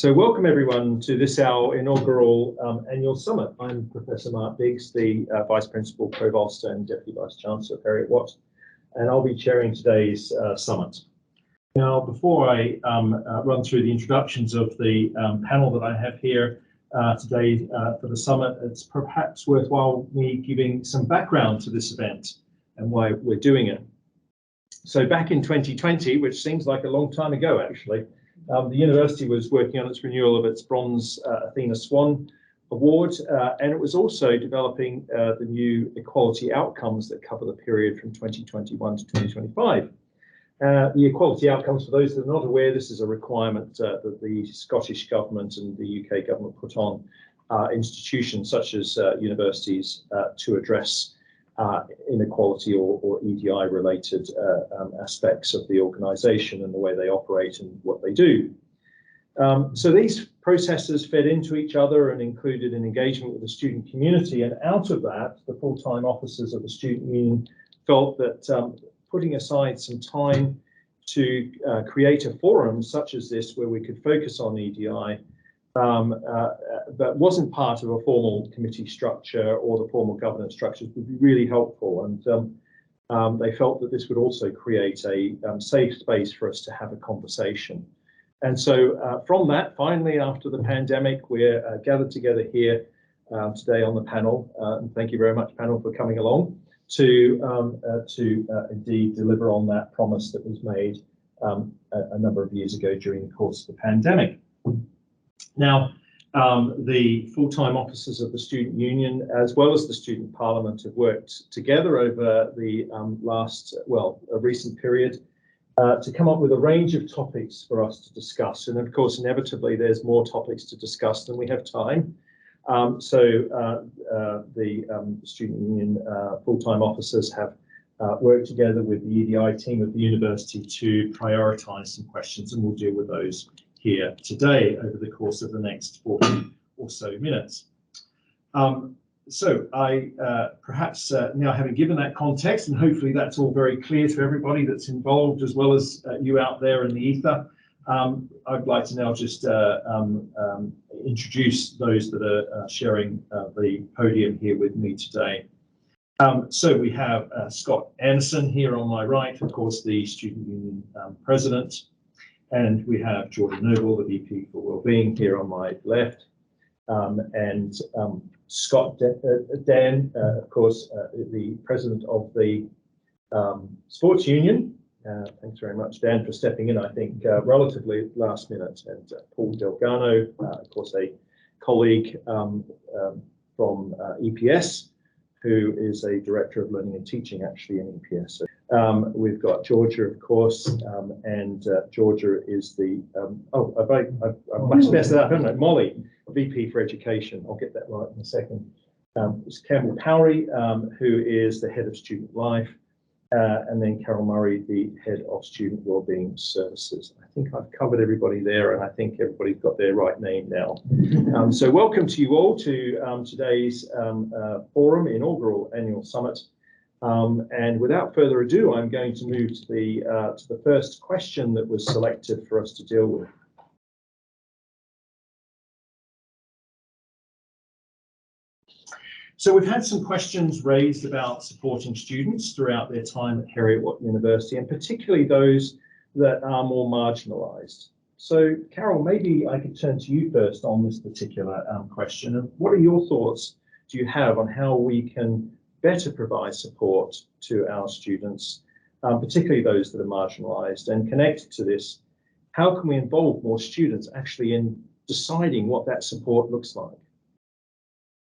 So welcome everyone to this, our inaugural annual summit. I'm Professor Mark Biggs, the Vice Principal, Provost and Deputy Vice Chancellor of Heriot-Watt, and I'll be chairing today's summit. Now, before I run through the introductions of the panel that I have here today for the summit, it's perhaps worthwhile me giving some background to this event and why we're doing it. So back in 2020, which seems like a long time ago actually, the university was working on its renewal of its Bronze Athena Swan Award, and it was also developing the new equality outcomes that cover the period from 2021 to 2025. The equality outcomes, for those that are not aware, this is a requirement that the Scottish Government and the UK Government put on institutions such as universities to address inequality or EDI related aspects of the organisation and the way they operate and what they do. So these processes fed into each other and included an engagement with the student community, and out of that the full-time officers of the student union felt that putting aside some time to create a forum such as this where we could focus on EDI but wasn't part of a formal committee structure or the formal governance structures would be really helpful, and they felt that this would also create a safe space for us to have a conversation. And so from that, finally, after the pandemic, we're gathered together here today on the panel, and thank you very much, panel, for coming along to indeed deliver on that promise that was made a number of years ago during the course of the pandemic. Now, the full-time officers of the Student Union, as well as the Student Parliament, have worked together over the recent period to come up with a range of topics for us to discuss. And of course, inevitably, there's more topics to discuss than we have time. So the Student Union full-time officers have worked together with the EDI team of the university to prioritise some questions, and we'll deal with those here today over the course of the next 40 or so minutes. So I perhaps now, having given that context, and hopefully that's all very clear to everybody that's involved as well as you out there in the ether, I'd like to now just introduce those that are sharing the podium here with me today. So we have Scott Anderson here on my right, of course, the Student Union President. And we have Jordan Noble, the VP for Wellbeing, here on my left, and Scott Dan, of course, the President of the Sports Union. Thanks very much, Dan, for stepping in, I think, relatively last minute. And Paul Dalgarno, of course, a colleague from EPS, who is a Director of Learning and Teaching, actually, in EPS. We've got Georgia, of course, and Georgia is the, I've messed that up, haven't I? Molly, VP for Education. I'll get that right in a second. It's Campbell Powrie, who is the Head of Student Life, and then Carol Murray, the Head of Student Wellbeing Services. I think I've covered everybody there, and I think everybody's got their right name now. So welcome to you all to today's forum, inaugural annual summit. And without further ado, I'm going to move to the first question that was selected for us to deal with. So we've had some questions raised about supporting students throughout their time at Heriot-Watt University, and particularly those that are more marginalised. So Carol, maybe I could turn to you first on this particular question. And what are your thoughts do you have on how we can better provide support to our students, particularly those that are marginalised? And connected to this, how can we involve more students actually in deciding what that support looks like?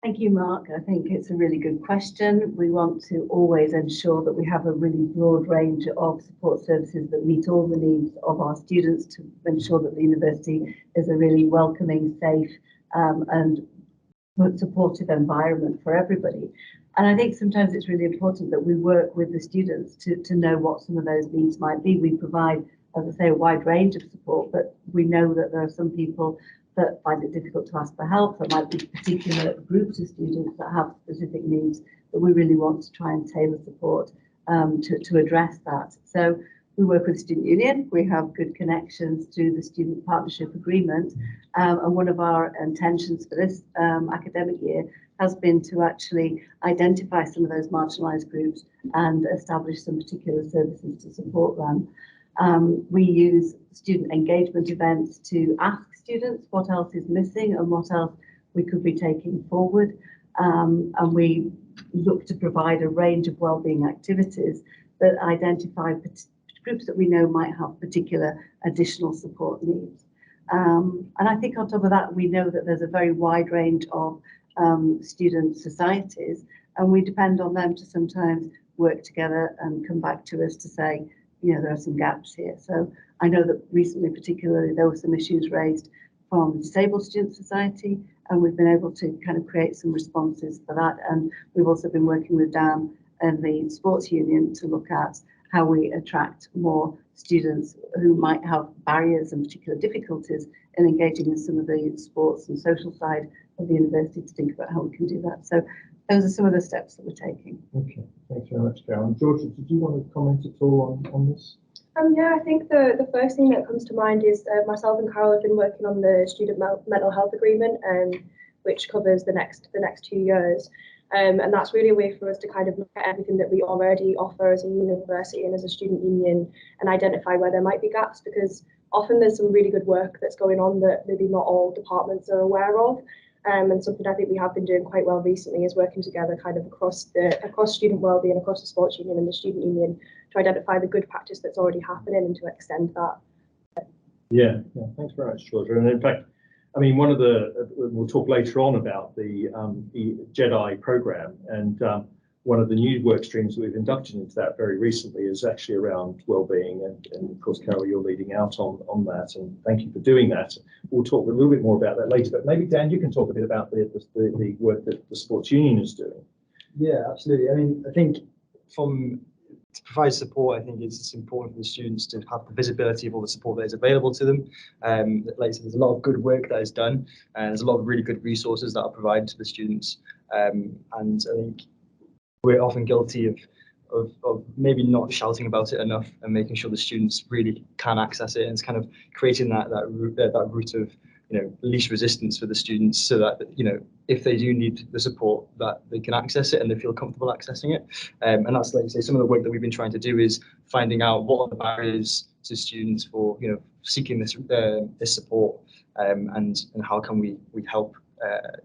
Thank you, Mark. I think it's a really good question. We want to always ensure that we have a really broad range of support services that meet all the needs of our students, to ensure that the university is a really welcoming, safe and supportive environment for everybody. And I think sometimes it's really important that we work with the students to know what some of those needs might be. We provide, as I say, a wide range of support, but we know that there are some people that find it difficult to ask for help. There might be particular groups of students that have specific needs that we really want to try and tailor support to address that. So We work with the Student Union. We have good connections through the Student Partnership Agreement. And one of our intentions for this academic year has been to actually identify some of those marginalised groups and establish some particular services to support them. We use student engagement events to ask students what else is missing and what else we could be taking forward. And we look to provide a range of wellbeing activities that identify groups that we know might have particular additional support needs. And I think on top of that, we know that there's a very wide range of student societies, and we depend on them to sometimes work together and come back to us to say, you know, there are some gaps here. So I know that recently, particularly, there were some issues raised from the Disabled Student Society, and we've been able to kind of create some responses for that. And we've also been working with Dan and the Sports Union to look at how we attract more students who might have barriers and particular difficulties in engaging in some of the sports and social side of the university, to think about how we can do that. So those are some of the steps that we're taking. Okay, thanks very much, Carol. Georgia, did you want to comment at all on this? Yeah, I think the first thing that comes to mind is myself and Carol have been working on the student mental health agreement, which covers the next 2 years. And that's really a way for us to kind of look at everything that we already offer as a university and as a student union and identify where there might be gaps, because often there's some really good work that's going on that maybe not all departments are aware of. And something I think we have been doing quite well recently is working together kind of across student wellbeing, across the sports union and the student union, to identify the good practice that's already happening and to extend that. Yeah, thanks very much, Georgia. And in fact, I mean, we'll talk later on about the GEDI program, and one of the new work streams that we've inducted into that very recently is actually around wellbeing, and of course, Carol, you're leading out on that, and thank you for doing that. We'll talk a little bit more about that later, but maybe Dan, you can talk a bit about the work that the sports union is doing. Yeah, absolutely. I mean, I think to provide support, I think it's important for the students to have the visibility of all the support that is available to them. Like I said, there's a lot of good work that is done, and there's a lot of really good resources that are provided to the students. And I think we're often guilty of maybe not shouting about it enough and making sure the students really can access it. And it's kind of creating that route of, you know, least resistance for the students, so that, you know, if they do need the support, that they can access it and they feel comfortable accessing it. And that's, like I say, some of the work that we've been trying to do is finding out what are the barriers to students for, you know, seeking this support, and how can we help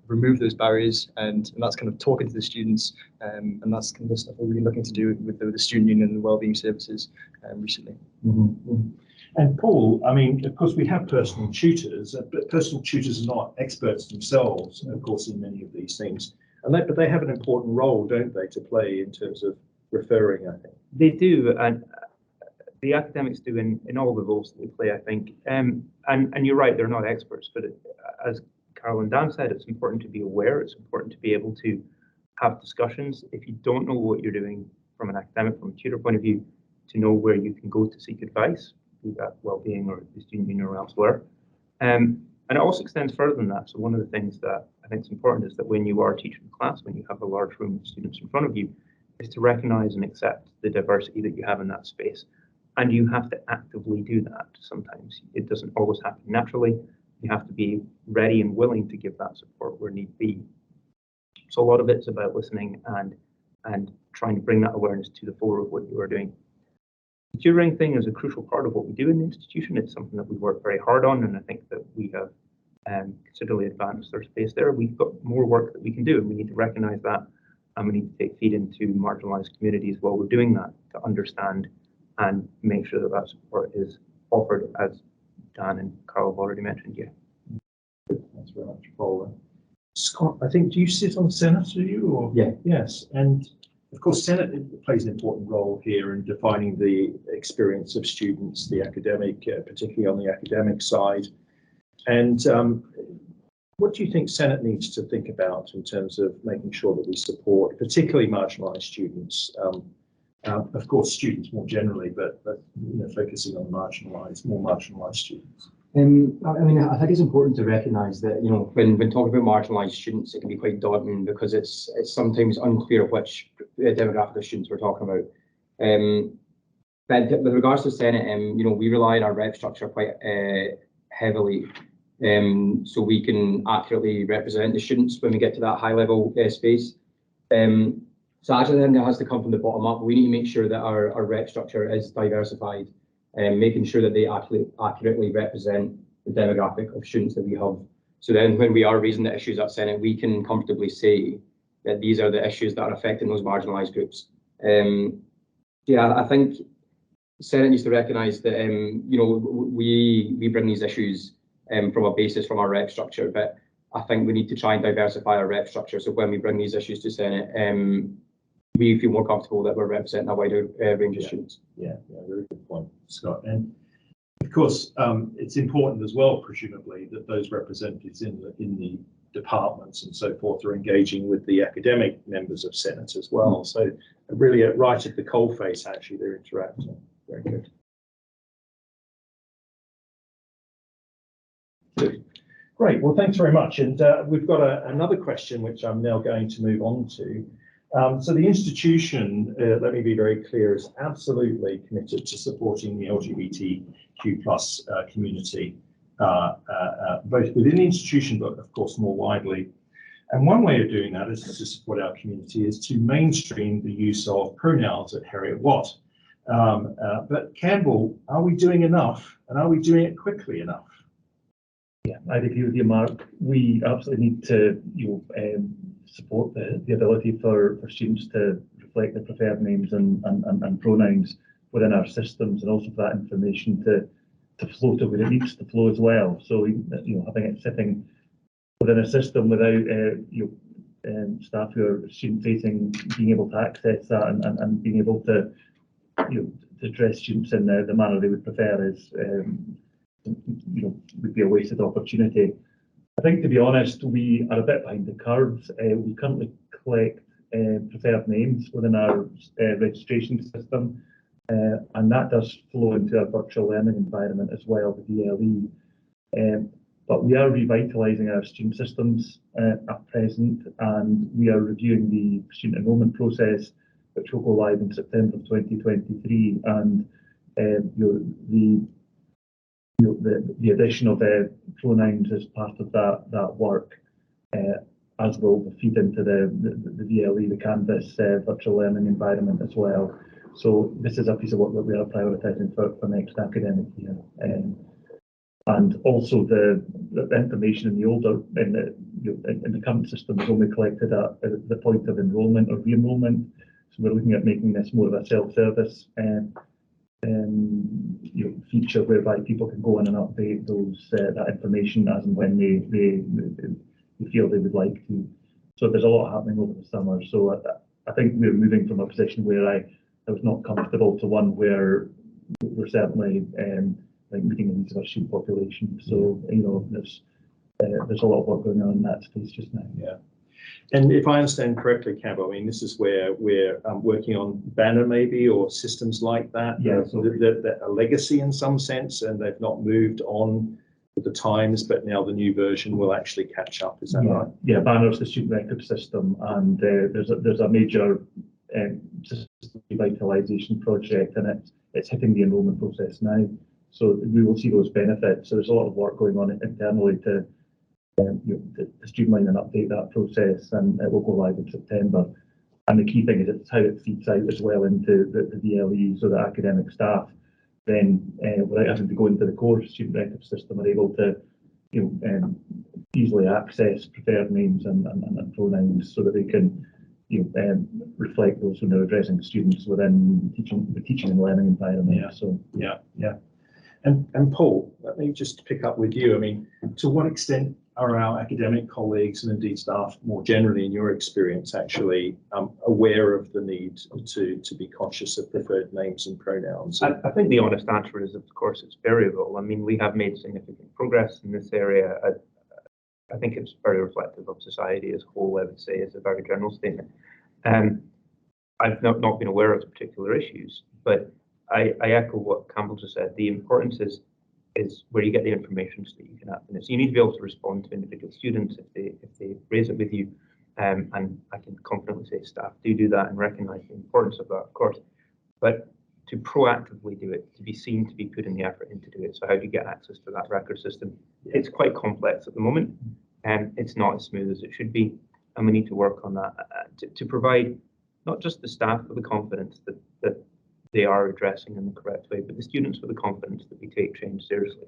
remove those barriers, and that's kind of talking to the students, and that's kind of the stuff we're really looking to do with the student union and the wellbeing services recently. Mm-hmm. And Paul, I mean, of course, we have personal tutors, but personal tutors are not experts themselves, of course, in many of these things. But they have an important role, don't they, to play in terms of referring, I think. They do, and the academics do in all the roles that they play, I think. And you're right, they're not experts, but as Carol and Dan said, it's important to be aware. It's important to be able to have discussions. If you don't know what you're doing from an academic, from a tutor point of view, to know where you can go to seek advice, be that wellbeing or the student union or elsewhere. And it also extends further than that. So one of the things that I think is important is that when you are teaching class, when you have a large room of students in front of you, is to recognize and accept the diversity that you have in that space. And you have to actively do that. Sometimes it doesn't always happen naturally. You have to be ready and willing to give that support where need be. So a lot of it's about listening and trying to bring that awareness to the fore of what you are doing. The tutoring thing is a crucial part of what we do in the institution. It's something that we work very hard on, and I think that we have considerably advanced our space there. We've got more work that we can do, and we need to recognise that, and we need to take feed into marginalised communities while we're doing that, to understand and make sure that that support is offered, as Dan and Carl have already mentioned. Yeah. Thanks very much, Paul. Scott, I think, do you sit on Senate, do you? Or? Yeah. Yes, and of course, Senate plays an important role here in defining the experience of students, the academic, particularly on the academic side. And what do you think Senate needs to think about in terms of making sure that we support particularly marginalised students? Of course, students more generally, but you know, focusing on more marginalised students. I mean, I think it's important to recognise that, you know, when talking about marginalised students, it can be quite daunting because it's sometimes unclear which demographic of students we're talking about. But with regards to Senate, we rely on our rep structure quite heavily, so we can accurately represent the students when we get to that high level space. So actually, I think it has to come from the bottom up. We need to make sure that our rep structure is diversified, and making sure that they accurately represent the demographic of students that we have. So then when we are raising the issues at Senate, we can comfortably say that these are the issues that are affecting those marginalised groups. Yeah, I think Senate needs to recognise that we bring these issues from a basis from our rep structure, but I think we need to try and diversify our rep structure. So when we bring these issues to Senate, we feel more comfortable that we're representing a wider range of students. Yeah, very good point, Scott. And of course, it's important as well, presumably, that those representatives in the departments and so forth are engaging with the academic members of Senate as well. So really, right at the coalface, actually, they're interacting. Very good. Good. Great. Well, thanks very much. And we've got another question, which I'm now going to move on to. So the institution, let me be very clear, is absolutely committed to supporting the LGBTQ+ community, both within the institution, but of course more widely. And one way of doing that is to support our community is to mainstream the use of pronouns at Heriot-Watt. But Campbell, are we doing enough, and are we doing it quickly enough? Yeah, I'd agree with you, Mark. We absolutely need to support the ability for students to reflect their preferred names and pronouns within our systems, and also for that information to flow to where it needs to flow as well. So having it sitting within a system without staff who are student facing being able to access that and being able to address students in the manner they would prefer is would be a wasted opportunity. I think, to be honest, we are a bit behind the curve. We currently collect preferred names within our registration system, and that does flow into our virtual learning environment as well, the VLE. But we are revitalising our student systems at present, and we are reviewing the student enrolment process, which will go live in September of 2023, and the addition of pronouns as part of that work, as will feed into the VLE, the Canvas virtual learning environment as well. So this is a piece of work that we are prioritising for next academic year. And also the information in the older in the current system is only collected at the point of enrolment or re-enrolment. So we're looking at making this more of a self-service feature whereby people can go in and update that information as and when they feel they would like to. So there's a lot happening over the summer. So I think we're moving from a position where I was not comfortable to one where we're certainly meeting the needs of our student population. So there's a lot of work going on in that space just now. Yeah. And if I understand correctly, Campbell, I mean, this is where we're working on Banner maybe, or systems like that, that a legacy in some sense, and they've not moved on with the times, but now the new version will actually catch up. Is that right? Yeah, Banner's the student record system, and there's a major system revitalisation project, and it's hitting the enrolment process now. So we will see those benefits. So there's a lot of work going on internally to streamline and update that process, and it will go live in September. And the key thing is it's how it feeds out as well into the VLE, so that academic staff then, without having to go into the core student record system, are able to easily access preferred names and pronouns, so that they can reflect those when they're addressing students within the teaching and learning environment. Yeah. So yeah. And Paul, let me just pick up with you. I mean, to what extent are our academic colleagues and indeed staff more generally, in your experience, actually aware of the need to be conscious of preferred names and pronouns? I think the honest answer is, of course, it's variable. I mean, we have made significant progress in this area. I think it's very reflective of society as a whole, I would say, is a very general statement. I've not been aware of particular issues, but I echo what Campbell just said. The importance is where you get the information so that you can act on it. So you need to be able to respond to individual students if they raise it with you. And I can confidently say staff do that and recognise the importance of that, of course. But to proactively do it, to be seen, to be putting the effort in to do it. So how do you get access to that record system? It's quite complex at the moment, and it's not as smooth as it should be, and we need to work on that to provide not just the staff with the confidence that they are addressing in the correct way, but the students with the confidence that we take change seriously.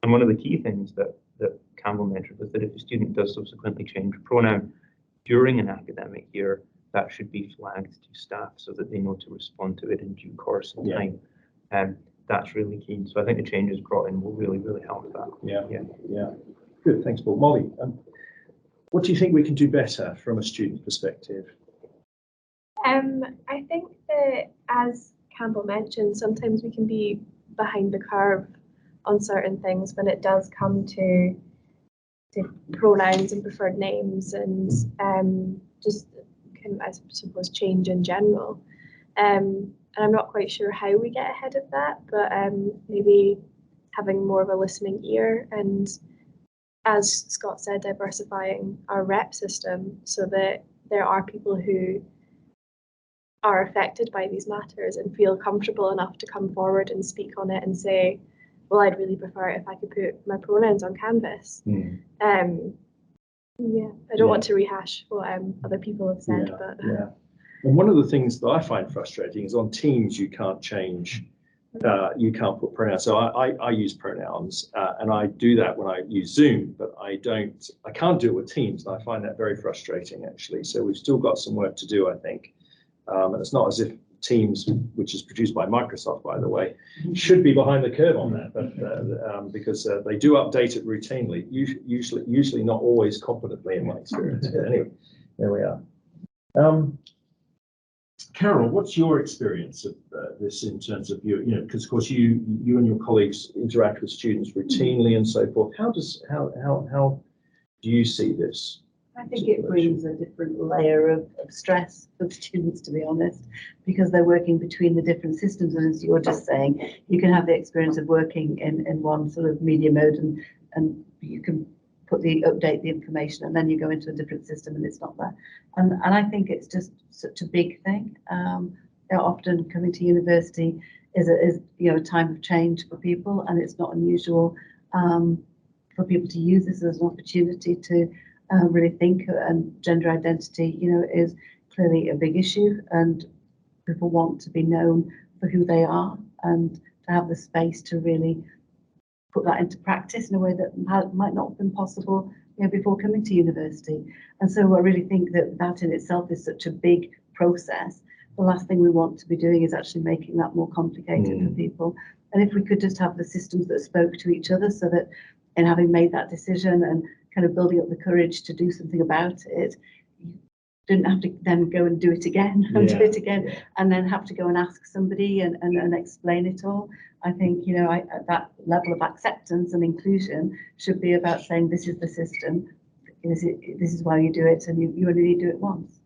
And one of the key things that Campbell mentioned was that if a student does subsequently change a pronoun during an academic year, that should be flagged to staff so that they know to respond to it in due course and time. And that's really key. So I think the changes brought in will really, really help that. Yeah. Good, thanks, Paul. Molly, what do you think we can do better from a student perspective? I think that, as Campbell mentioned, sometimes we can be behind the curve on certain things when it does come to pronouns and preferred names and just I suppose change in general. And I'm not quite sure how we get ahead of that, but maybe having more of a listening ear and, as Scott said, diversifying our rep system so that there are people who are affected by these matters and feel comfortable enough to come forward and speak on it and say, well, I'd really prefer it if I could put my pronouns on Canvas. I don't want to rehash what other people have said, but And one of the things that I find frustrating is on Teams you can't change, you can't put pronouns. So I use pronouns and I do that when I use Zoom, but I can't do it with Teams, and I find that very frustrating actually. So we've still got some work to do, I think. And it's not as if Teams, which is produced by Microsoft, by the way, should be behind the curve on that, but because they do update it routinely, usually not always competently in my experience. But anyway, there we are. Carol, what's your experience of this in terms of because of course you and your colleagues interact with students routinely and so forth. How do you see this? I think it brings a different layer of stress for the students, to be honest, because they're working between the different systems. And as you're just saying, you can have the experience of working in one sort of media mode and you can update the information, and then you go into a different system and it's not there. And I think it's just such a big thing. Often coming to university is a time of change for people, and it's not unusual for people to use this as an opportunity to really think, and gender identity, is clearly a big issue, and people want to be known for who they are and to have the space to really put that into practice in a way that might not have been possible before coming to university. And so I really think that in itself is such a big process. The last thing we want to be doing is actually making that more complicated for people. And if we could just have the systems that spoke to each other, so that in having made that decision and kind of building up the courage to do something about it, you didn't have to then go and do it again and do it again and then have to go and ask somebody and explain it all. I think that level of acceptance and inclusion should be about saying, this is the system, this is why you do it, and you only need to do it once.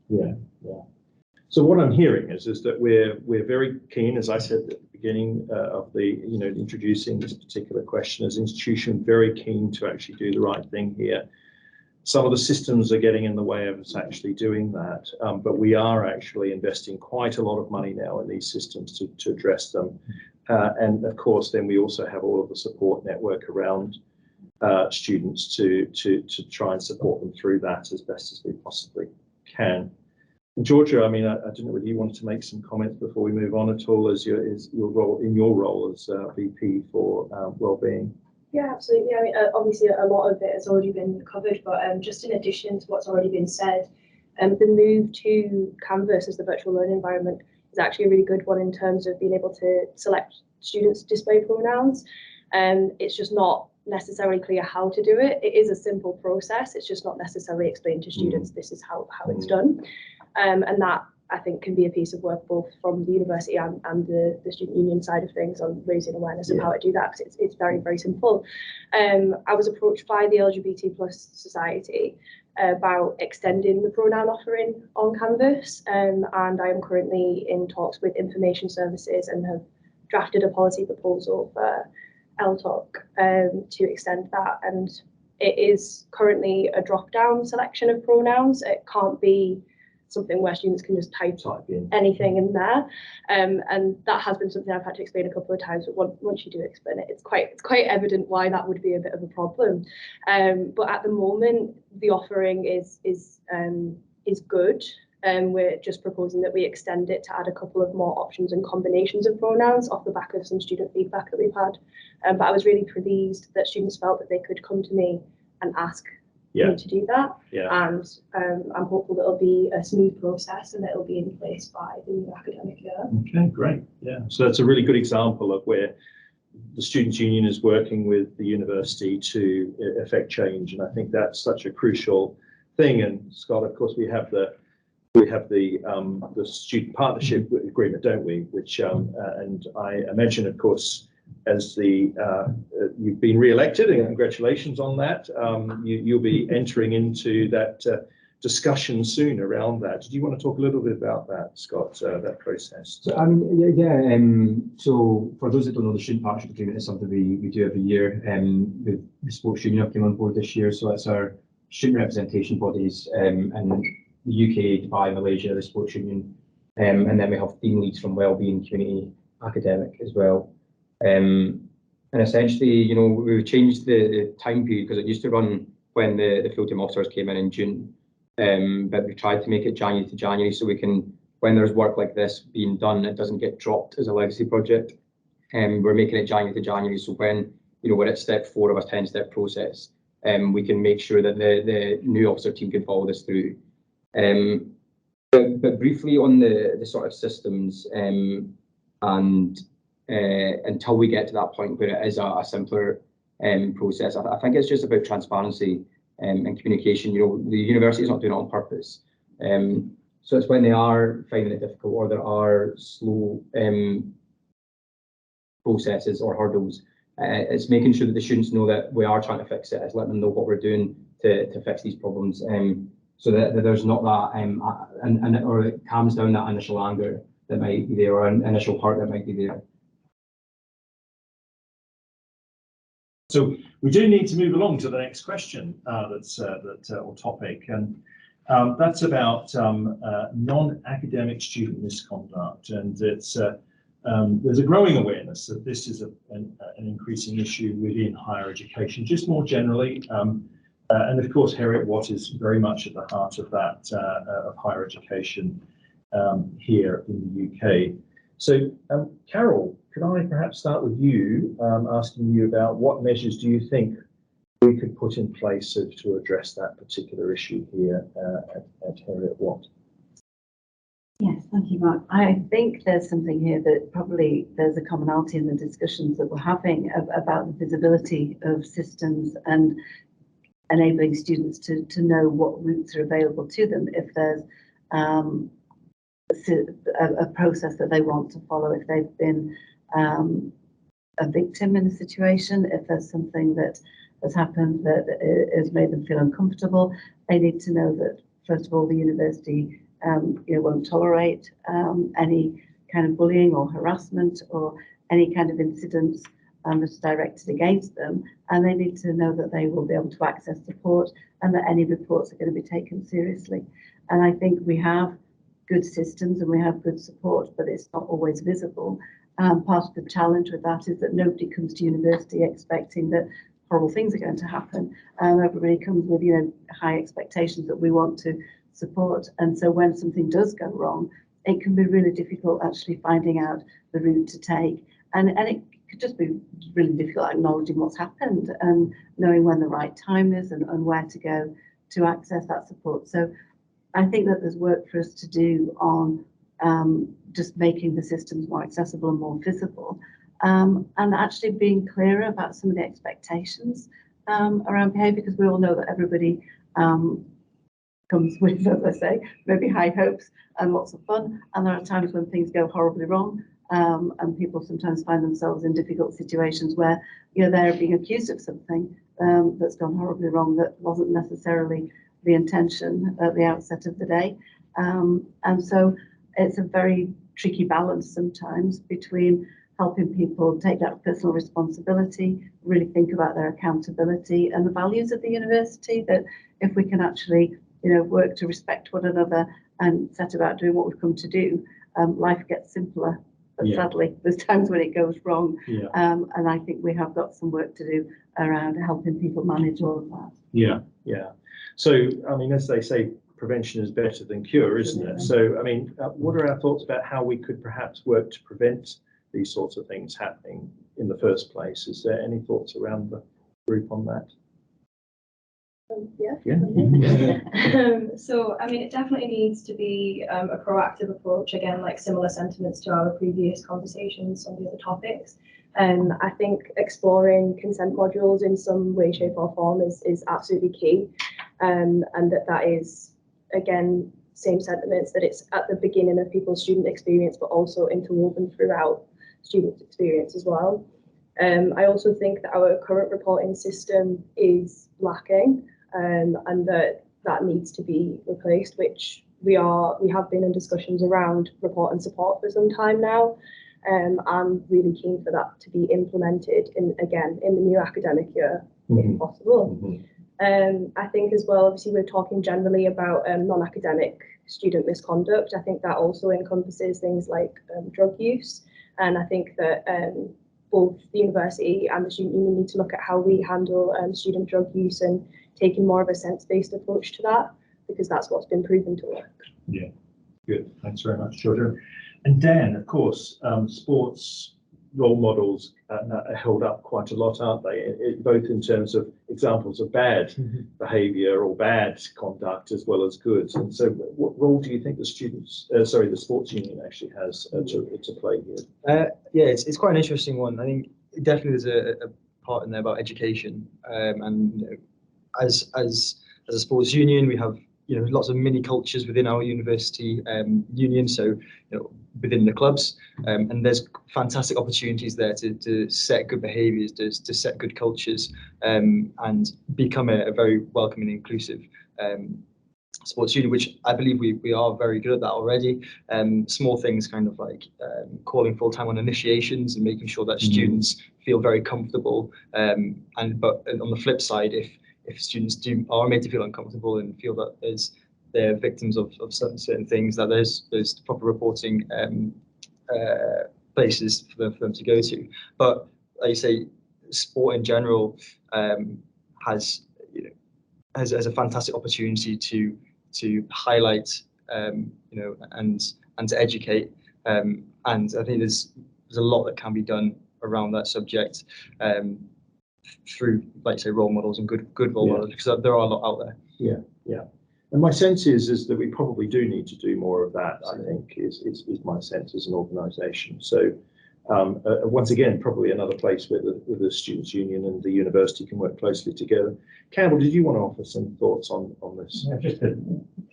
So what I'm hearing is that we're very keen, as I said at the beginning of the introducing this particular question, as an institution, very keen to actually do the right thing here. Some of the systems are getting in the way of us actually doing that, but we are actually investing quite a lot of money now in these systems to address them. And of course, then we also have all of the support network around students to try and support them through that as best as we possibly can. Georgia, I mean, I don't know whether you wanted to make some comments before we move on at all, as your role as VP for Wellbeing. Yeah, absolutely. I mean, obviously a lot of it has already been covered, but just in addition to what's already been said, the move to Canvas as the virtual learning environment is actually a really good one in terms of being able to select students' display pronouns. It's just not necessarily clear how to do it. It is a simple process. It's just not necessarily explained to students this is how it's done. And that, I think, can be a piece of work both from the university and the student union side of things on raising awareness of how to do that, because it's very, very simple. I was approached by the LGBT+ Society about extending the pronoun offering on Canvas, and I am currently in talks with information services and have drafted a policy proposal for LTOC to extend that. And it is currently a drop-down selection of pronouns. It can't be something where students can just type in. anything in there. And that has been something I've had to explain a couple of times, but once you do explain it, it's quite evident why that would be a bit of a problem. But at the moment, the offering is good. We're just proposing that we extend it to add a couple of more options and combinations of pronouns off the back of some student feedback that we've had. But I was really pleased that students felt that they could come to me and ask me to do that. And I'm hopeful that it'll be a smooth process and that it'll be in place by the new academic year. Okay, great. Yeah, so that's a really good example of where the Students' Union is working with the university to effect change. And I think that's such a crucial thing. And Scott, of course, we have the student partnership agreement, don't we? Which and I mentioned, of course, as you've been re-elected, and congratulations on that. You'll be entering into that discussion soon around that. Do you want to talk a little bit about that, Scott? That process. So I mean, so for those that don't know, the student partnership agreement is something we do every year. The sports union came on board this year, so it's our student representation bodies in the UK, Dubai, Malaysia, the sports union, and then we have team leads from Wellbeing, community, academic as well. And essentially, we've changed the time period because it used to run when the full-time officers came in June, but we tried to make it January to January so we can, when there's work like this being done, it doesn't get dropped as a legacy project. We're making it January to January, so when we're at step 4 of a 10-step process, we can make sure that the new officer team can follow this through. But briefly on the sort of systems, and until we get to that point where it is a simpler process, I think it's just about transparency and communication. The university is not doing it on purpose. So it's when they are finding it difficult or there are slow processes or hurdles, it's making sure that the students know that we are trying to fix it. It's letting them know what we're doing to fix these problems. So that there's not that, or it calms down that initial anger that might be there, or an initial hurt that might be there. So we do need to move along to the next question or topic, and that's about non-academic student misconduct, and it's there's a growing awareness that this is an increasing issue within higher education, just more generally. And of course, Heriot-Watt is very much at the heart of that, of higher education here in the UK. So, Carol, could I perhaps start with you, asking you about what measures do you think we could put in place to address that particular issue here at Heriot-Watt? Yes, thank you, Mark. I think there's something here that probably there's a commonality in the discussions that we're having about the visibility of systems and enabling students to know what routes are available to them if there's a process that they want to follow, if they've been a victim in a situation, if there's something that has happened that has made them feel uncomfortable. They need to know that, first of all, the university won't tolerate any kind of bullying or harassment or any kind of incidents that's directed against them, and they need to know that they will be able to access support and that any reports are going to be taken seriously. And I think we have good systems and we have good support, but it's not always visible. Part of the challenge with that is that nobody comes to university expecting that horrible things are going to happen. Everybody comes with high expectations that we want to support, and so when something does go wrong, it can be really difficult actually finding out the route to take, and it could just be really difficult acknowledging what's happened and knowing when the right time is and where to go to access that support. So I think that there's work for us to do on just making the systems more accessible and more visible, and actually being clearer about some of the expectations around behaviour, because we all know that everybody comes with, as I say, maybe high hopes and lots of fun, and there are times when things go horribly wrong, and people sometimes find themselves in difficult situations where they're being accused of something that's gone horribly wrong that wasn't necessarily the intention at the outset of the day, and so it's a very tricky balance sometimes between helping people take that personal responsibility, really think about their accountability and the values of the university, that if we can actually work to respect one another and set about doing what we've come to do, life gets simpler. But sadly, there's times when it goes wrong. And I think we have got some work to do around helping people manage all of that. Yeah. So, I mean, as they say, prevention is better than cure, isn't it? So, I mean, what are our thoughts about how we could perhaps work to prevent these sorts of things happening in the first place? Is there any thoughts around the group on that? So, I mean, it definitely needs to be a proactive approach, again, like similar sentiments to our previous conversations on the other topics. I think exploring consent modules in some way, shape or form is absolutely key. And that is, again, same sentiments, that it's at the beginning of people's student experience, but also interwoven throughout student experience as well. I also think that our current reporting system is lacking, and that needs to be replaced, which we have been in discussions around report and support for some time now. I'm really keen for that to be implemented in the new academic year, if possible. I think as well, obviously we're talking generally about non-academic student misconduct. I think that also encompasses things like drug use, and I think that both the university and the student union need to look at how we handle student drug use and taking more of a sense-based approach to that, because that's what's been proven to work. Yeah, good. Thanks very much, Georgia. And Dan, of course, sports role models are held up quite a lot, aren't they? Both in terms of examples of bad behaviour or bad conduct as well as good. And so, what role do you think the the sports union actually has to play here? Yeah, it's quite an interesting one. I think definitely there's a part in there about education, and you know, as a sports union, we have lots of mini cultures within our university union. So within the clubs, and there's fantastic opportunities there to set good behaviours, to set good cultures, and become a very welcoming and inclusive sports union, which I believe we are very good at that already. Small things kind of like calling full time on initiations and making sure that students feel very comfortable. But on the flip side, if students are made to feel uncomfortable and feel that they're victims of certain things, that there's proper reporting places for them to go to. But like you say, sport in general has a fantastic opportunity to highlight and to educate, and I think there's a lot that can be done around that subject through, like say, role models and good role models, because there are a lot out there. Yeah. And my sense is that we probably do need to do more of that. I think is my sense as an organisation. So once again, probably another place where the students' union and the university can work closely together. Campbell, did you want to offer some thoughts on this? Yeah, just to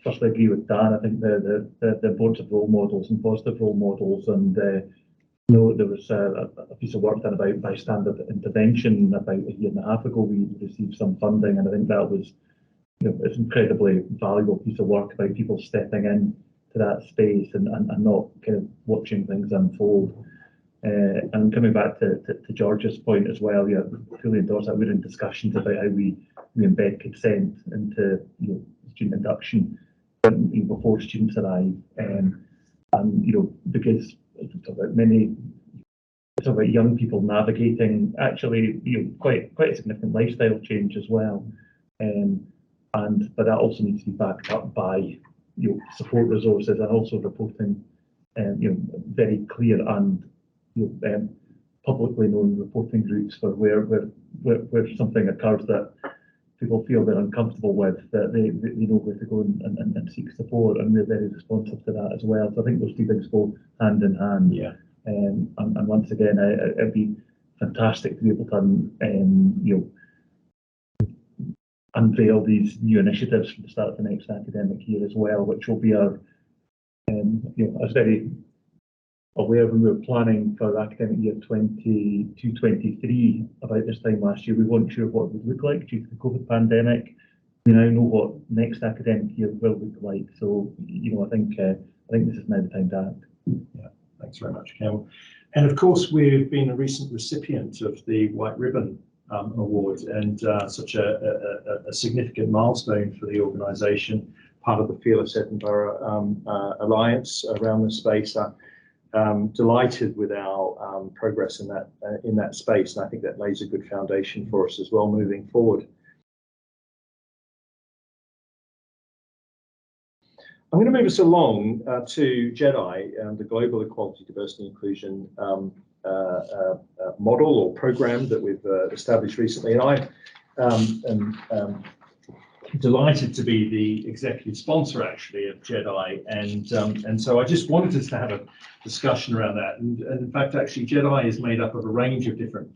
firstly agree with Dan. I think the importance of role models and positive role models, and there was a piece of work done about bystander intervention about a year and a half ago. We received some funding, and I think that was it's an incredibly valuable piece of work about people stepping in to that space and not kind of watching things unfold. And coming back to George's point as well, fully endorse that. We're in discussions about how we embed consent into student induction before students arrive, and because it's about young people navigating actually quite a significant lifestyle change as well, but that also needs to be backed up by support resources and also reporting, very clear and publicly known reporting groups for where something occurs that people feel they're uncomfortable with, that they know where to go and seek support, and we're very responsive to that as well. So I think those two things go hand in hand. And once again, it'd be fantastic to be able to unveil these new initiatives for the start of the next academic year as well, which will be our I was very aware when we were planning for academic year 22-23 about this time last year. We weren't sure what it would look like due to the COVID pandemic. We now know what next academic year will look like. So I think this is now the time to act. Yeah, thanks very much, Campbell. And of course, we've been a recent recipient of the White Ribbon Award, and such a significant milestone for the organisation. part of the Fearless Edinburgh Alliance around the space. Delighted with our progress in that space, and I think that lays a good foundation for us as well moving forward. I'm going to move us along to GEDI, the Global Equality, Diversity, Inclusion model or program that we've established recently. And I am delighted to be the executive sponsor, actually, of GEDI. And so I just wanted us to have a discussion around that. And in fact, actually, GEDI is made up of a range of different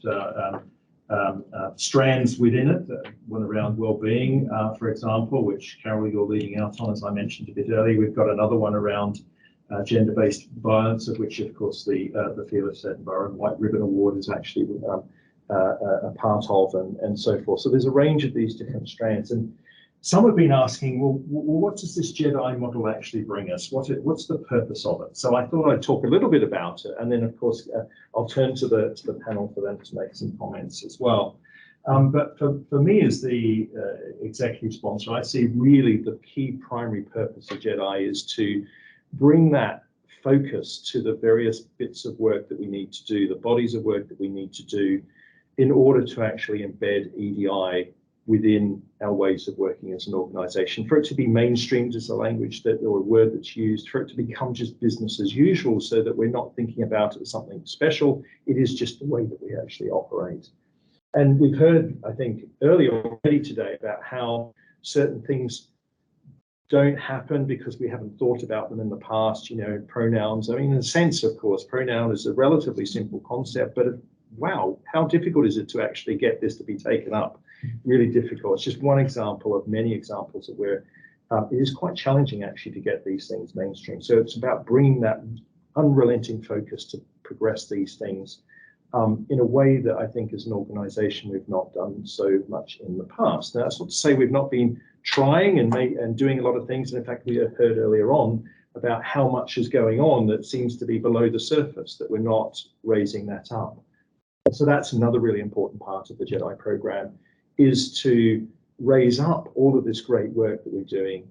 strands within it. One around wellbeing, for example, which Carol, you're leading out on, as I mentioned a bit earlier. We've got another one around gender-based violence, of which, of course, the Fearless Edinburgh and White Ribbon Award is actually a part of, and so forth. So there's a range of these different strands. And some have been asking, well, what does this GEDI model actually bring us? What's the purpose of it? So I thought I'd talk a little bit about it, and then, of course, I'll turn to the panel for them to make some comments as well. But for me as the executive sponsor, I see really the key primary purpose of GEDI is to bring that focus to the various bits of work that we need to do, the bodies of work that we need to do in order to actually embed EDI within our ways of working as an organisation, for it to be mainstreamed as a language or a word that's used, for it to become just business as usual, so that we're not thinking about it as something special. It is just the way that we actually operate. And we've heard, I think, earlier already today about how certain things don't happen because we haven't thought about them in the past, pronouns. I mean, in a sense, of course, pronoun is a relatively simple concept, but wow, how difficult is it to actually get this to be taken up? Really difficult. It's just one example of many examples of where it is quite challenging actually to get these things mainstream. So it's about bringing that unrelenting focus to progress these things in a way that I think as an organisation we've not done so much in the past. Now, that's not to say we've not been trying and doing a lot of things. And in fact, we have heard earlier on about how much is going on that seems to be below the surface, that we're not raising that up. So that's another really important part of the GEDI program, is to raise up all of this great work that we're doing,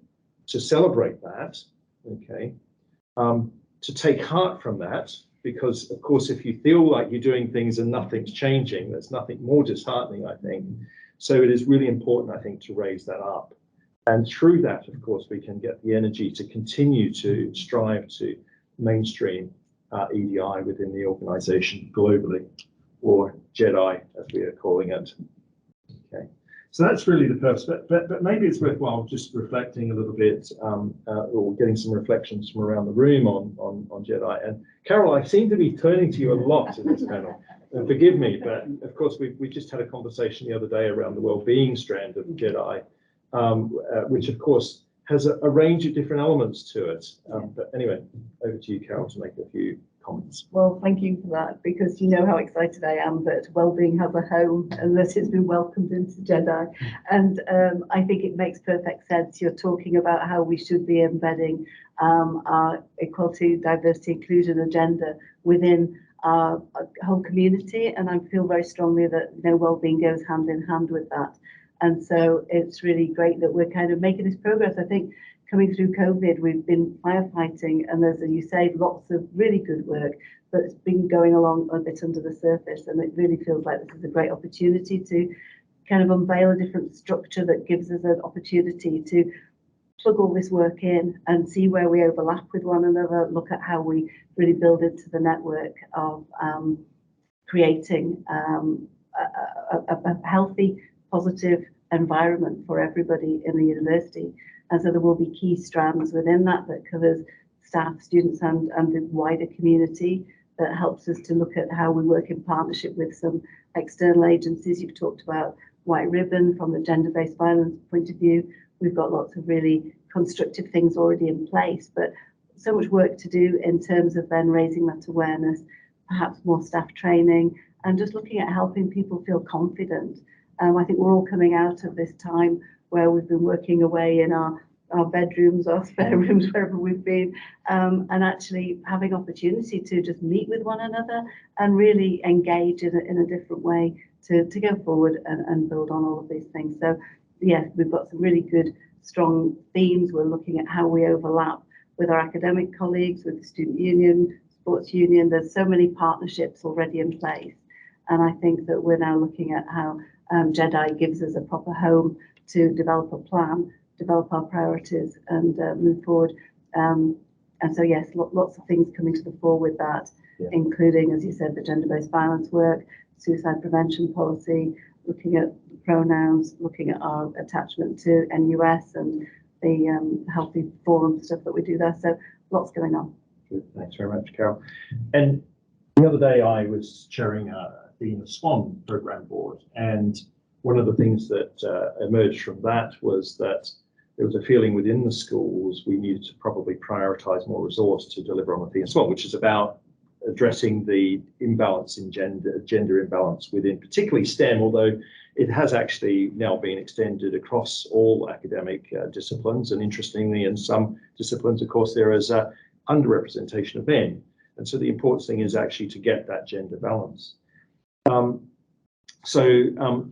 to celebrate that, okay, to take heart from that, because of course, if you feel like you're doing things and nothing's changing, there's nothing more disheartening, I think. So it is really important, I think, to raise that up. And through that, of course, we can get the energy to continue to strive to mainstream EDI within the organisation globally, or GEDI, as we are calling it. Okay, so that's really the purpose. But maybe it's worthwhile just reflecting a little bit, or getting some reflections from around the room on GEDI. And Carol, I seem to be turning to you a lot in this panel. And forgive me, but of course we just had a conversation the other day around the wellbeing strand of GEDI, which of course has a range of different elements to it. But anyway, over to you, Carol, to make a few comments. Well, thank you for that, because you know how excited I am that Wellbeing has a home and that it's been welcomed into GEDI. And I think it makes perfect sense. You're talking about how we should be embedding our equality, diversity, inclusion agenda within our whole community. And I feel very strongly that wellbeing goes hand in hand with that. And so it's really great that we're kind of making this progress. I think coming through COVID, we've been firefighting, and there's, as you say, lots of really good work, but it's been going along a bit under the surface. And it really feels like this is a great opportunity to kind of unveil a different structure that gives us an opportunity to plug all this work in and see where we overlap with one another, look at how we really build into the network of creating a healthy, positive environment for everybody in the university. And so there will be key strands within that covers staff, students, and the wider community, that helps us to look at how we work in partnership with some external agencies. You've talked about White Ribbon from the gender-based violence point of view. We've got lots of really constructive things already in place, but so much work to do in terms of then raising that awareness, perhaps more staff training, and just looking at helping people feel confident. I think we're all coming out of this time where we've been working away in our bedrooms, our spare rooms, wherever we've been, and actually having opportunity to just meet with one another and really engage in a different way to go forward and build on all of these things. So yeah, we've got some really good strong themes. We're looking at how we overlap with our academic colleagues, with the student union, sports union. There's so many partnerships already in place. And I think that we're now looking at how GEDI gives us a proper home to develop a plan, develop our priorities and move forward. And so, yes, lots of things coming to the fore with that, including, as you said, the gender-based violence work, suicide prevention policy, looking at pronouns, looking at our attachment to NUS and the healthy forum stuff that we do there. So lots going on. Good. Thanks very much, Carol. And the other day I was chairing the SWAN program board, and one of the things that emerged from that was that there was a feeling within the schools we needed to probably prioritise more resource to deliver on the theme SWAN, which is about addressing the imbalance in gender imbalance within particularly STEM, although it has actually now been extended across all academic disciplines. And interestingly, in some disciplines, of course, there is a underrepresentation of men. And so the important thing is actually to get that gender balance.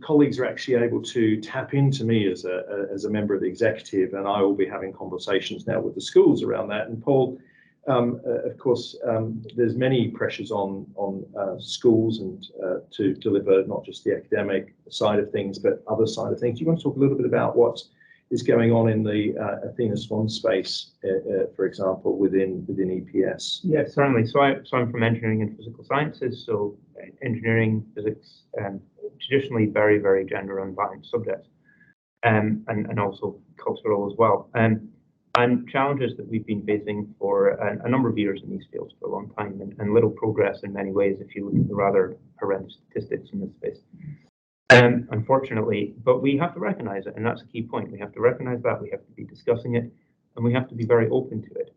Colleagues are actually able to tap into me as a member of the executive, and I will be having conversations now with the schools around that. And Paul, of course, there's many pressures on schools and to deliver not just the academic side of things, but other side of things. Do you want to talk a little bit about what is going on in the Athena Swan space, for example, within EPS? Yeah, certainly. So I'm from engineering and physical sciences. So engineering, physics, traditionally very, very gender unbalanced subjects, and also cultural as well. And challenges that we've been facing for a number of years in these fields for a long time, and little progress in many ways if you look at the rather horrendous statistics in this space. Unfortunately, but we have to recognize it, and that's a key point. We have to recognize that, we have to be discussing it, and we have to be very open to it.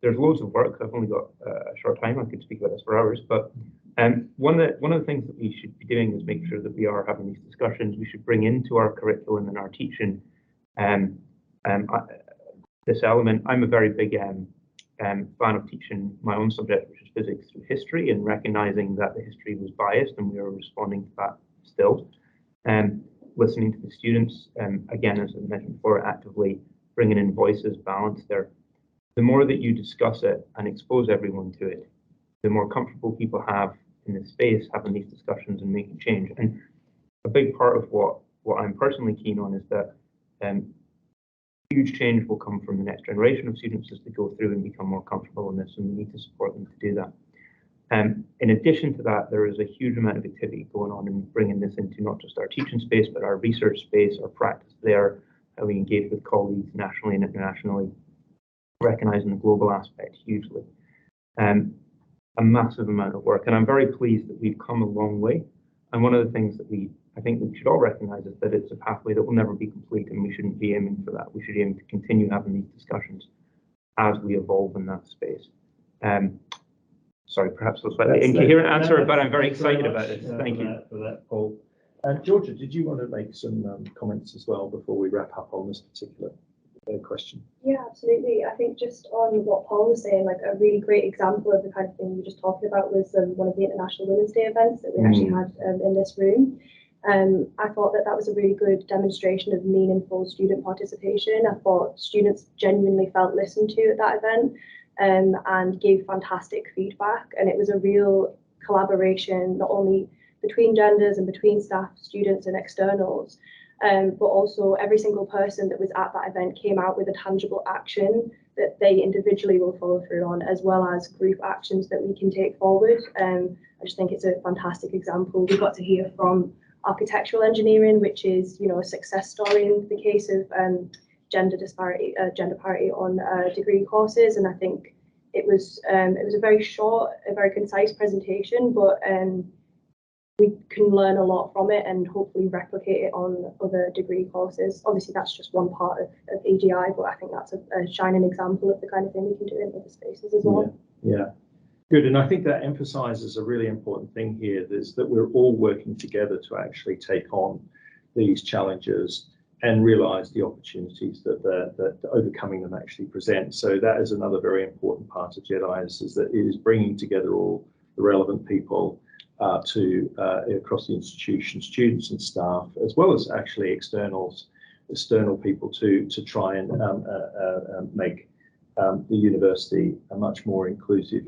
There's loads of work. I've only got a short time. I could speak about this for hours, but one of the things that we should be doing is make sure that we are having these discussions. We should bring into our curriculum and our teaching this element. I'm a very big fan of teaching my own subject, which is physics, through history, and recognizing that the history was biased, and we are responding to that still. Listening to the students, again, as I mentioned before, actively bringing in voices, balance there. The more that you discuss it and expose everyone to it, the more comfortable people have in this space having these discussions and making change. And a big part of what I'm personally keen on is that huge change will come from the next generation of students as they go through and become more comfortable in this, and we need to support them to do that. In addition to that, there is a huge amount of activity going on in bringing this into not just our teaching space, but our research space, our practice there, how we engage with colleagues nationally and internationally, recognizing the global aspect hugely. A massive amount of work, and I'm very pleased that we've come a long way. And one of the things that I think we should all recognize is that it's a pathway that will never be complete, and we shouldn't be aiming for that. We should aim to continue having these discussions as we evolve in that space. Sorry, perhaps a slightly incoherent answer, but I'm very excited about it. Thank you for that, Paul. Georgia, did you want to make some comments as well before we wrap up on this particular question? Yeah, absolutely. I think just on what Paul was saying, like a really great example of the kind of thing we were just talking about was one of the International Women's Day events that we actually had in this room. I thought that was a really good demonstration of meaningful student participation. I thought students genuinely felt listened to at that event, and gave fantastic feedback. And it was a real collaboration, not only between genders and between staff, students and externals, but also every single person that was at that event came out with a tangible action that they individually will follow through on, as well as group actions that we can take forward. I just think it's a fantastic example. We got to hear from architectural engineering, which is, you know, a success story in the case of gender parity on degree courses, and I think it was a very short, a very concise presentation, but we can learn a lot from it and hopefully replicate it on other degree courses. Obviously, that's just one part of AGI, but I think that's a shining example of the kind of thing we can do in other spaces as well. Yeah. Good, and I think that emphasises a really important thing here, is that we're all working together to actually take on these challenges and realise the opportunities that overcoming them actually present. So that is another very important part of GEDI, is that it is bringing together all the relevant people across the institution, students and staff, as well as actually externals, external people to try and make the university a much more inclusive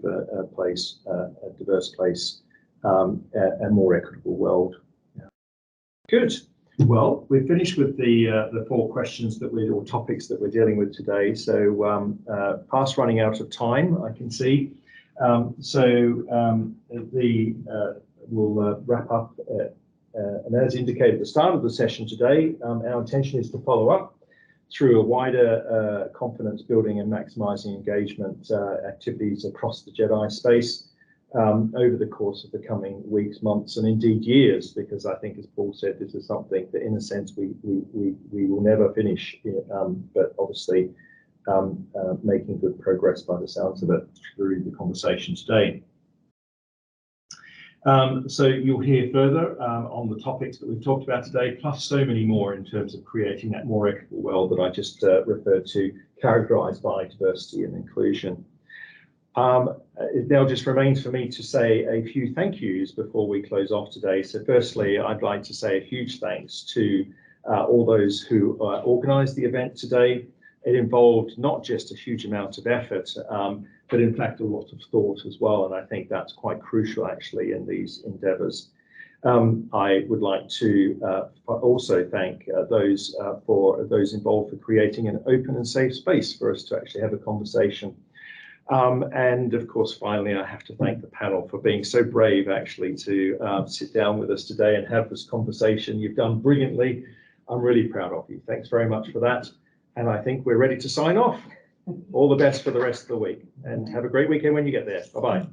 place, a diverse place, a more equitable world. Good. Well, we've finished with the 4 questions or topics that we're dealing with today. So fast running out of time, I can see. We'll wrap up. And as indicated at the start of the session today, our intention is to follow up through a wider confidence building and maximising engagement activities across the GEDI space over the course of the coming weeks, months, and indeed years, because I think, as Paul said, this is something that in a sense we will never finish, but obviously making good progress by the sounds of it through the conversation today. So you'll hear further on the topics that we've talked about today, plus so many more in terms of creating that more equitable world that I just referred to, characterised by diversity and inclusion. It now just remains for me to say a few thank yous before we close off today. So firstly, I'd like to say a huge thanks to all those who organised the event today. It involved not just a huge amount of effort, but in fact a lot of thought as well, and I think that's quite crucial actually in these endeavours. I would like to also thank those involved for creating an open and safe space for us to actually have a conversation. And of course, finally, I have to thank the panel for being so brave actually to sit down with us today and have this conversation. You've done brilliantly. I'm really proud of you. Thanks very much for that. And I think we're ready to sign off. All the best for the rest of the week, and have a great weekend when you get there. Bye-bye.